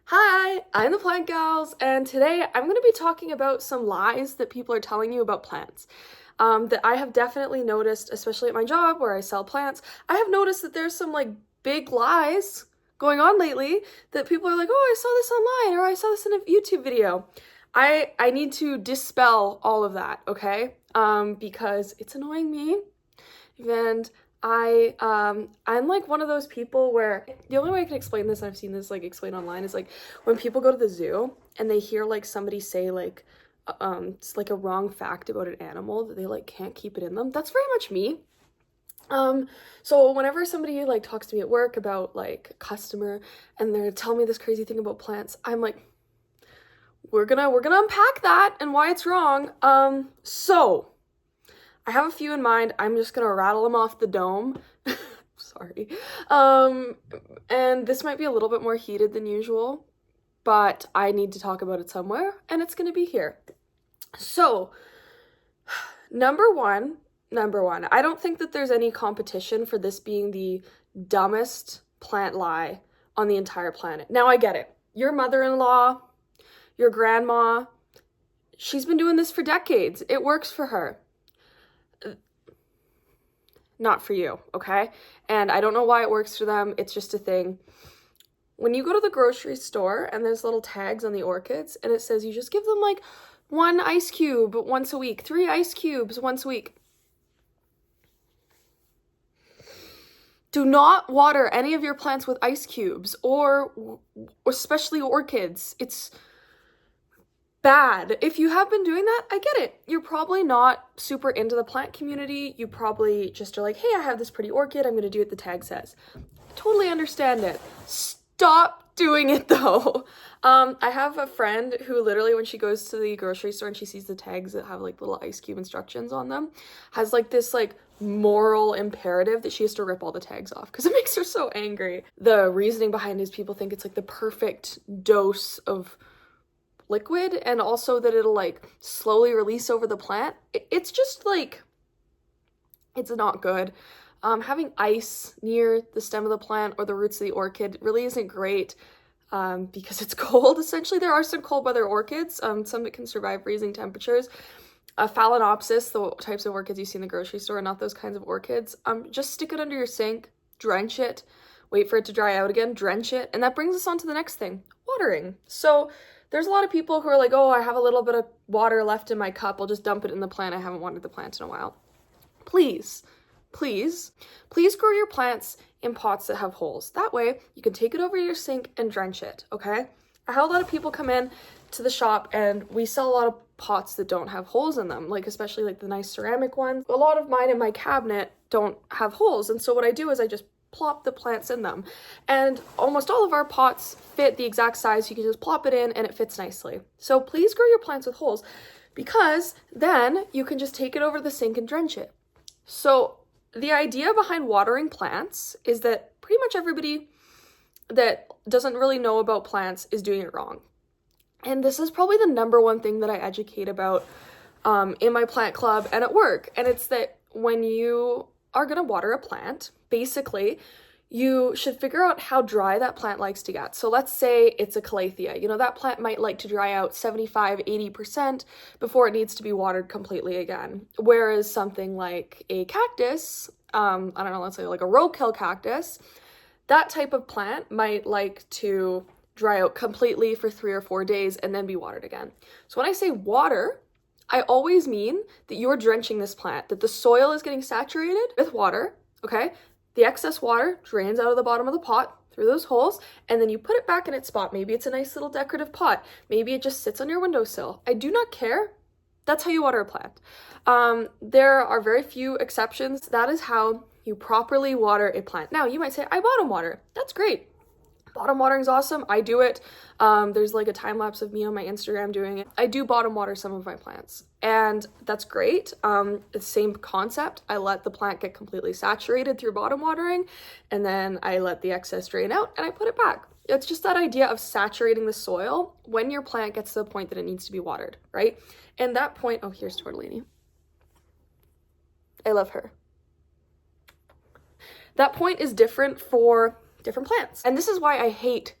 Hi, I'm the Plant Gals, and today I'm going to be talking about some lies that people are telling you about plants. That I have definitely noticed, especially at my job where I sell plants. I have noticed that there's some big lies going on lately that people are like, oh, I saw this online or I saw this in a YouTube video. I need to dispel all of that, okay? Because it's annoying me, and I'm like one of those people where the only way I can explain this, and I've seen this explained online, is like when people go to the zoo and they hear somebody say it's a wrong fact about an animal that they can't keep it in them. That's very much me. So whenever somebody talks to me at work about a customer and they're telling me this crazy thing about plants, I'm like, we're gonna unpack that and why it's wrong. So I have a few in mind. I'm just gonna rattle them off the dome. Sorry. And this might be a little bit more heated than usual, but I need to talk about it somewhere, and it's gonna be here. So, number one, I don't think that there's any competition for this being the dumbest plant lie on the entire planet. Now, I get it. Your mother-in-law, your grandma, she's been doing this for decades. It works for her. Not for you, okay? And I don't know why it works for them. It's just a thing. When you go to the grocery store and there's little tags on the orchids and it says you just give them 1 ice cube once a week, 3 ice cubes once a week. Do not water any of your plants with ice cubes or especially orchids. It's bad. If you have been doing that, I get it. You're probably not super into the plant community. You probably just are like, hey, I have this pretty orchid. I'm going to do what the tag says. Totally understand it. Stop doing it though. I have a friend who literally, when she goes to the grocery store and she sees the tags that have little ice cube instructions on them, has this moral imperative that she has to rip all the tags off because it makes her so angry. The reasoning behind it is people think it's the perfect dose of liquid, and also that it'll slowly release over the plant. It's just it's not good. Having ice near the stem of the plant or the roots of the orchid really isn't great because it's cold. Essentially, there are some cold weather orchids, some that can survive freezing temperatures. Phalaenopsis, the types of orchids you see in the grocery store, not those kinds of orchids. Just stick it under your sink, drench it, wait for it to dry out again, drench it, and that brings us on to the next thing, watering. So there's a lot of people who are like, oh, I have a little bit of water left in my cup. I'll just dump it in the plant. I haven't watered the plant in a while. Please grow your plants in pots that have holes. That way you can take it over your sink and drench it, okay? I have a lot of people come in to the shop and we sell a lot of pots that don't have holes in them, especially the nice ceramic ones. A lot of mine in my cabinet don't have holes. And so what I do is I just plop the plants in them, and almost all of our pots fit the exact size. You can just plop it in and it fits nicely. So please grow your plants with holes, because then you can just take it over the sink and drench it. So the idea behind watering plants is that pretty much everybody that doesn't really know about plants is doing it wrong. And this is probably the number one thing that I educate about in my plant club and at work. And it's that when you are going to water a plant, basically, you should figure out how dry that plant likes to get. So let's say it's a calathea. That plant might like to dry out 75-80% before it needs to be watered completely again. Whereas something like a cactus, I don't know, let's say a roadkill cactus, that type of plant might like to dry out completely for 3 or 4 days and then be watered again. So when I say water, I always mean that you're drenching this plant, that the soil is getting saturated with water, okay? The excess water drains out of the bottom of the pot through those holes, and then you put it back in its spot. Maybe it's a nice little decorative pot. Maybe it just sits on your windowsill. I do not care. That's how you water a plant. There are very few exceptions. That is how you properly water a plant. Now, you might say, I bottom water. That's great. Bottom watering is awesome. I do it. There's a time lapse of me on my Instagram doing it. I do bottom water some of my plants, and that's great. It's the same concept. I let the plant get completely saturated through bottom watering, and then I let the excess drain out and I put it back. It's just that idea of saturating the soil when your plant gets to the point that it needs to be watered, right? And that point, oh, here's Tortellini. I love her. That point is different for different plants. And this is why I hate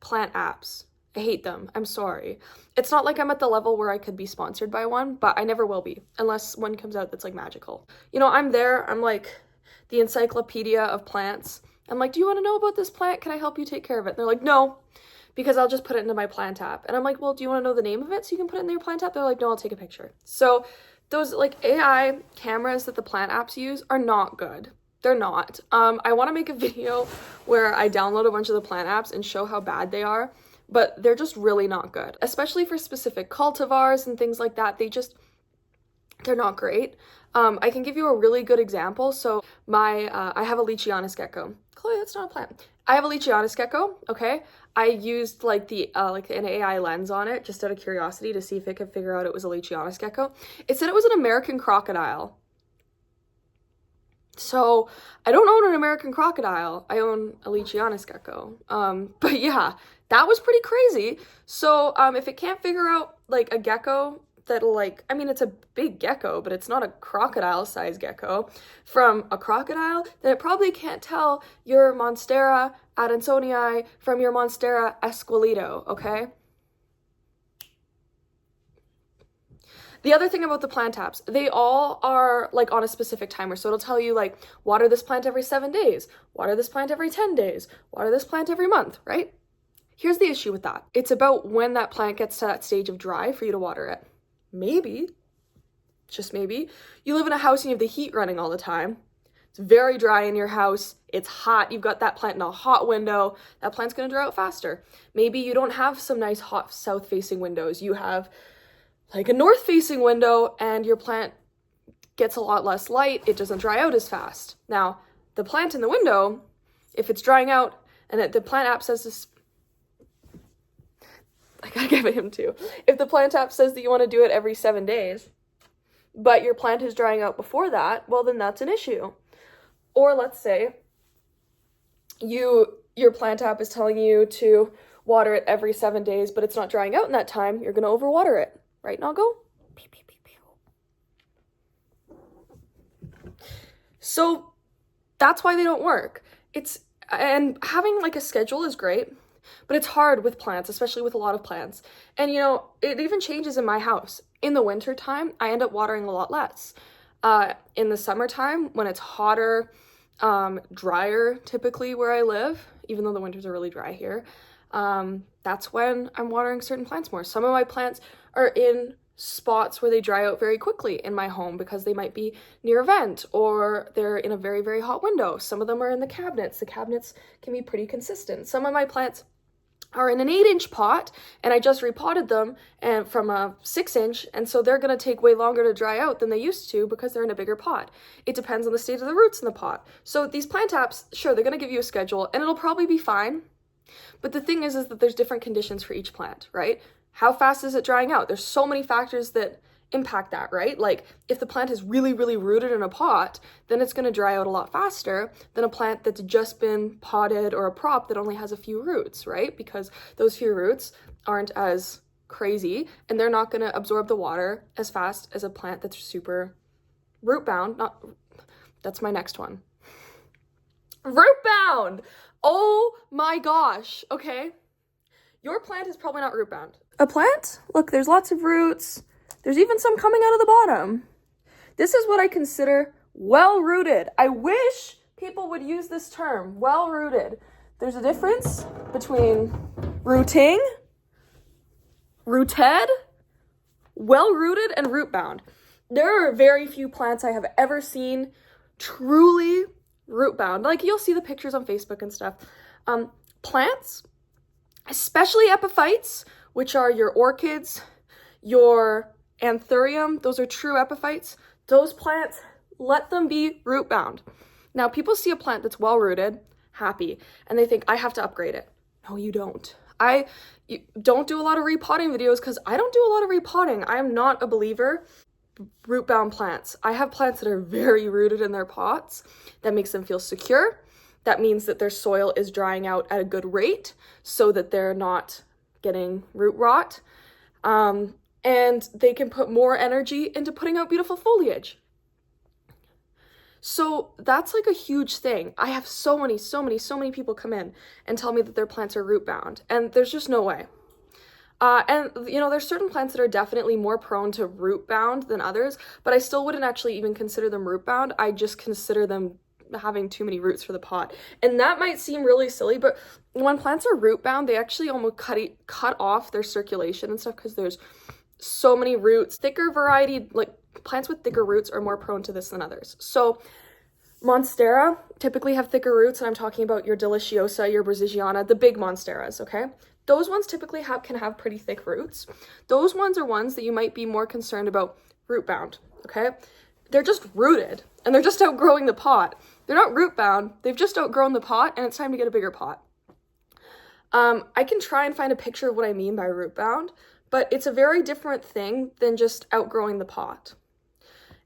plant apps. I hate them. I'm sorry. It's not like I'm at the level where I could be sponsored by one, but I never will be unless one comes out that's like magical. You know, I'm there. I'm like the encyclopedia of plants. I'm like, do you want to know about this plant? Can I help you take care of it? And they're like, no, because I'll just put it into my plant app. And I'm like, well, do you want to know the name of it so you can put it in your plant app? They're like, no, I'll take a picture. So those like AI cameras that the plant apps use are not good. They're not. I want to make a video where I download a bunch of the plant apps and show how bad they are, but they're just really not good, especially for specific cultivars and things like that. They're not great. I can give you a really good example. So I have a Leachianus gecko. Chloe, that's not a plant. I have a Leachianus gecko, okay? I used like an AI lens on it just out of curiosity to see if it could figure out it was a Leachianus gecko. It said it was an American crocodile. So I don't own an American crocodile. I own a Leachianus gecko. But yeah, that was pretty crazy. So if it can't figure out like a gecko that'll like, I mean, it's a big gecko, but it's not a crocodile size gecko from a crocodile, then it probably can't tell your Monstera adansonii from your Monstera esqueleto, okay? The other thing about the plant apps, they all are like on a specific timer. So it'll tell you like, water this plant every 7 days, water this plant every 10 days, water this plant every month, right? Here's the issue with that. It's about when that plant gets to that stage of dry for you to water it. Maybe, just maybe, you live in a house and you have the heat running all the time. It's very dry in your house. It's hot. You've got that plant in a hot window. That plant's going to dry out faster. Maybe you don't have some nice hot south-facing windows. You have like a north-facing window and your plant gets a lot less light. It doesn't dry out as fast. Now, the plant in the window, if it's drying out and the plant app says this, I gotta give it him too. If the plant app says that you want to do it every 7 days, but your plant is drying out before that, well, then that's an issue. Or let's say your plant app is telling you to water it every 7 days, but it's not drying out in that time, you're going to overwater it. Right, Noggo? So that's why they don't work. And having like a schedule is great, but it's hard with plants, especially with a lot of plants. And you know, it even changes in my house. In the winter time, I end up watering a lot less. In the summertime, when it's hotter, drier typically where I live, even though the winters are really dry here, that's when I'm watering certain plants more. Some of my plants are in spots where they dry out very quickly in my home because they might be near a vent or they're in a very, very hot window. Some of them are in the cabinets. The cabinets can be pretty consistent. Some of my plants are in an 8-inch pot and I just repotted them and from a 6-inch, and so they're going to take way longer to dry out than they used to because they're in a bigger pot. It depends on the state of the roots in the pot. So these plant apps, sure, they're going to give you a schedule and it'll probably be fine. But the thing is that there's different conditions for each plant, right? How fast is it drying out? There's so many factors that impact that, right? Like if the plant is really, really rooted in a pot, then it's going to dry out a lot faster than a plant that's just been potted or a prop that only has a few roots, right? Because those few roots aren't as crazy and they're not going to absorb the water as fast as a plant that's super root bound. That's my next one. Root bound! Oh my gosh, okay? Your plant is probably not root bound. A plant? Look, there's lots of roots. There's even some coming out of the bottom. This is what I consider well-rooted. I wish people would use this term, well-rooted. There's a difference between rooting, rooted, well-rooted, and root-bound. There are very few plants I have ever seen truly root-bound. Like, you'll see the pictures on Facebook and stuff. Plants, especially epiphytes, which are your orchids, your anthurium, those are true epiphytes. Those plants, let them be root bound. Now, people see a plant that's well rooted, happy, and they think, I have to upgrade it. No, you don't. You don't do a lot of repotting videos because I don't do a lot of repotting. I am not a believer root bound plants. I have plants that are very rooted in their pots. That makes them feel secure. That means that their soil is drying out at a good rate so that they're not getting root rot. And they can put more energy into putting out beautiful foliage. So that's like a huge thing. I have so many people come in and tell me that their plants are root bound, and there's just no way. And you know, there's certain plants that are definitely more prone to root bound than others, but I still wouldn't actually even consider them root bound. I just consider them having too many roots for the pot. And that might seem really silly, but when plants are root bound, they actually almost cut off their circulation and stuff because there's so many roots. Thicker variety, like plants with thicker roots, are more prone to this than others. So Monstera typically have thicker roots, and I'm talking about your Deliciosa, your Brasigiana, the big Monsteras, okay? Those ones typically can have pretty thick roots. Those ones are ones that you might be more concerned about root bound, okay? They're just rooted, and they're just outgrowing the pot. They're not root bound, they've just outgrown the pot, and it's time to get a bigger pot. I can try and find a picture of what I mean by root bound, but it's a very different thing than just outgrowing the pot.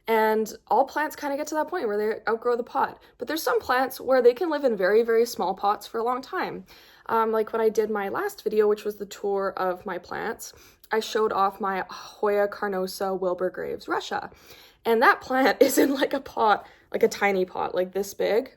And all plants kind of get to that point where they outgrow the pot. But there's some plants where they can live in very, very small pots for a long time. Like when I did my last video, which was the tour of my plants, I showed off my Hoya carnosa Wilbur Graves Russia. And that plant is in like a pot, like a tiny pot, like this big,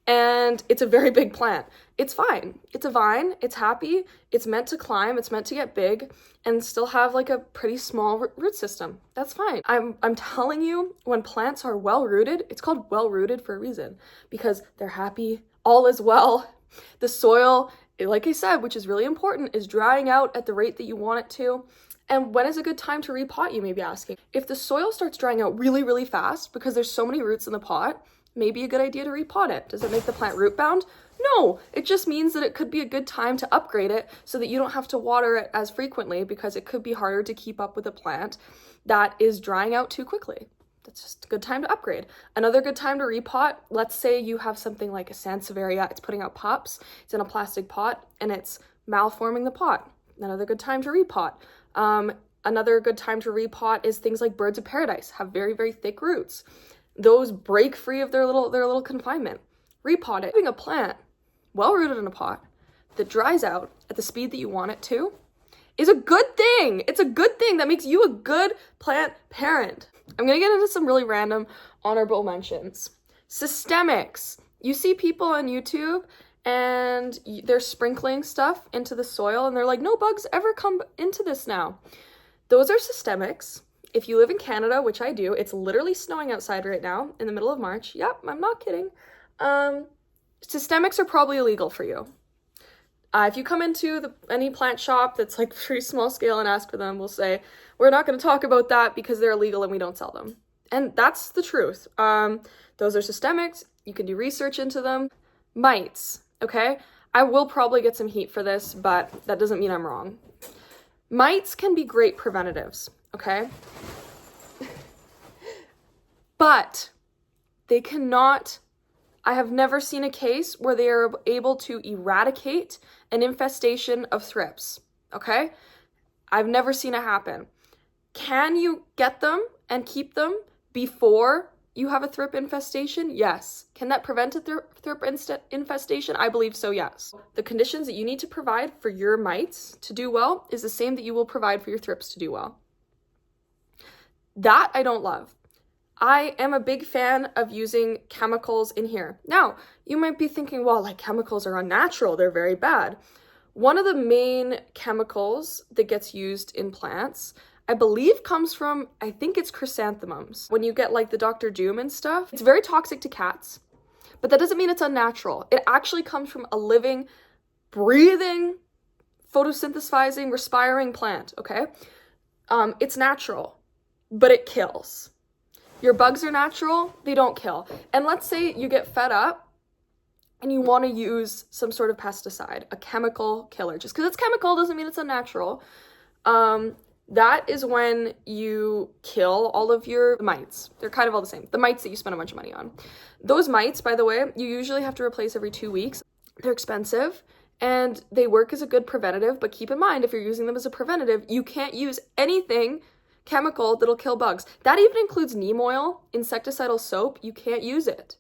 and it's a very big plant. It's fine. It's a vine. It's happy. It's meant to climb. It's meant to get big and still have like a pretty small root system. That's fine. I'm telling you, when plants are well rooted, it's called well rooted for a reason, because they're happy. All is well. The soil, like I said, which is really important, is drying out at the rate that you want it to. And when is a good time to repot, you may be asking? If the soil starts drying out really, really fast because there's so many roots in the pot, maybe a good idea to repot it. Does it make the plant root bound? No, it just means that it could be a good time to upgrade it so that you don't have to water it as frequently, because it could be harder to keep up with a plant that is drying out too quickly. That's just a good time to upgrade. Another good time to repot, let's say you have something like a Sansevieria, it's putting out pups, it's in a plastic pot, and it's malforming the pot. Another good time to repot. Another good time to repot is things like birds of paradise, have very, very thick roots. Those break free of their little confinement. Repot it. Having a plant well rooted in a pot that dries out at the speed that you want it to is a good thing. It's a good thing that makes you a good plant parent. I'm gonna get into some really random honorable mentions. Systemics. You see people on YouTube and they're sprinkling stuff into the soil and they're like, no bugs ever come into this now. Those are systemics. If you live in Canada, which I do, it's literally snowing outside right now in the middle of March. Yep, I'm not kidding. Systemics are probably illegal for you. If you come into any plant shop that's like pretty small scale and ask for them, we'll say, we're not going to talk about that because they're illegal and we don't sell them. And that's the truth. Those are systemics. You can do research into them. Mites, okay? I will probably get some heat for this, but that doesn't mean I'm wrong. Mites can be great preventatives, okay? But they cannot, I have never seen a case where they are able to eradicate an infestation of thrips, okay? I've never seen it happen. Can you get them and keep them before you have a thrip infestation? Yes. Can that prevent a thrip infestation? I believe so, yes. The conditions that you need to provide for your mites to do well is the same that you will provide for your thrips to do well. That I don't love. I am a big fan of using chemicals in here. Now, you might be thinking, well, like chemicals are unnatural, they're very bad. One of the main chemicals that gets used in plants, I believe comes from, I think it's chrysanthemums. When you get like the Dr. Doom and stuff, it's very toxic to cats, but that doesn't mean it's unnatural. It actually comes from a living, breathing, photosynthesizing, respiring plant, okay? It's natural, but it kills. Your bugs are natural, they don't kill. And let's say you get fed up and you want to use some sort of pesticide, a chemical killer. Just because it's chemical doesn't mean it's unnatural. That is when you kill all of your mites. They're kind of all the same. The mites that you spend a bunch of money on. Those mites, by the way, you usually have to replace every 2 weeks. They're expensive and they work as a good preventative, but keep in mind, if you're using them as a preventative, you can't use anything chemical that'll kill bugs. That even includes neem oil, insecticidal soap. You can't use it.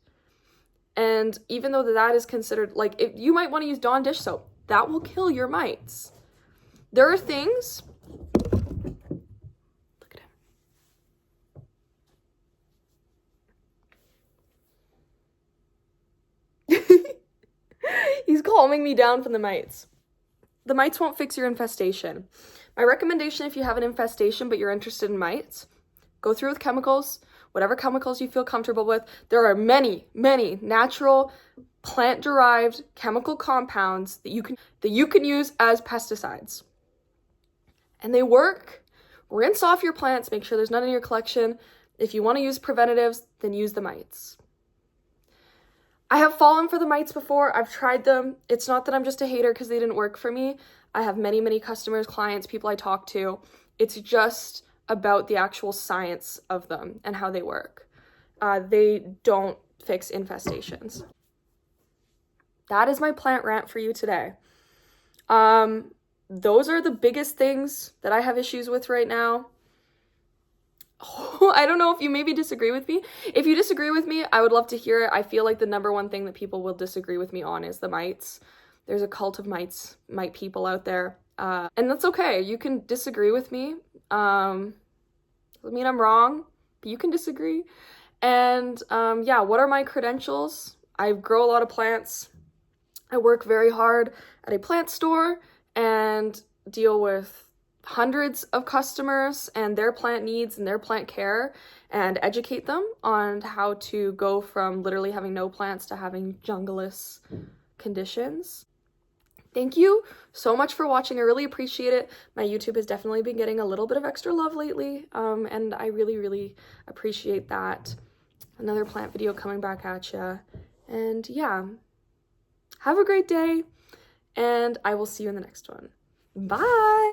And even though that is considered, like, if you might want to use Dawn dish soap, that will kill your mites. There are things, look at him. calming me down from the mites. The mites won't fix your infestation. My recommendation, if you have an infestation but you're interested in mites, go through with chemicals, whatever chemicals you feel comfortable with. There are many, many natural plant-derived chemical compounds that you can use as pesticides. And they work. Rinse off your plants, make sure there's none in your collection. If you want to use preventatives, then use the mites. I have fallen for the mites before. I've tried them. It's not that I'm just a hater because they didn't work for me. I have many, many customers, clients, people I talk to. It's just about the actual science of them and how they work. They don't fix infestations. That is my plant rant for you today. Those are the biggest things that I have issues with right now. I don't know if you maybe disagree with me. If you disagree with me, I would love to hear it. I feel like the number one thing that people will disagree with me on is the mites. There's a cult of mite people out there. And that's okay. You can disagree with me. Doesn't mean I'm wrong, but you can disagree. And yeah, what are my credentials? I grow a lot of plants. I work very hard at a plant store and deal with hundreds of customers and their plant needs and their plant care and educate them on how to go from literally having no plants to having jungleless conditions. Thank you so much for watching. I really appreciate it. My YouTube has definitely been getting a little bit of extra love lately, and I really, really appreciate that. Another plant video coming back at ya. And yeah, have a great day, and I will see you in the next one. Bye!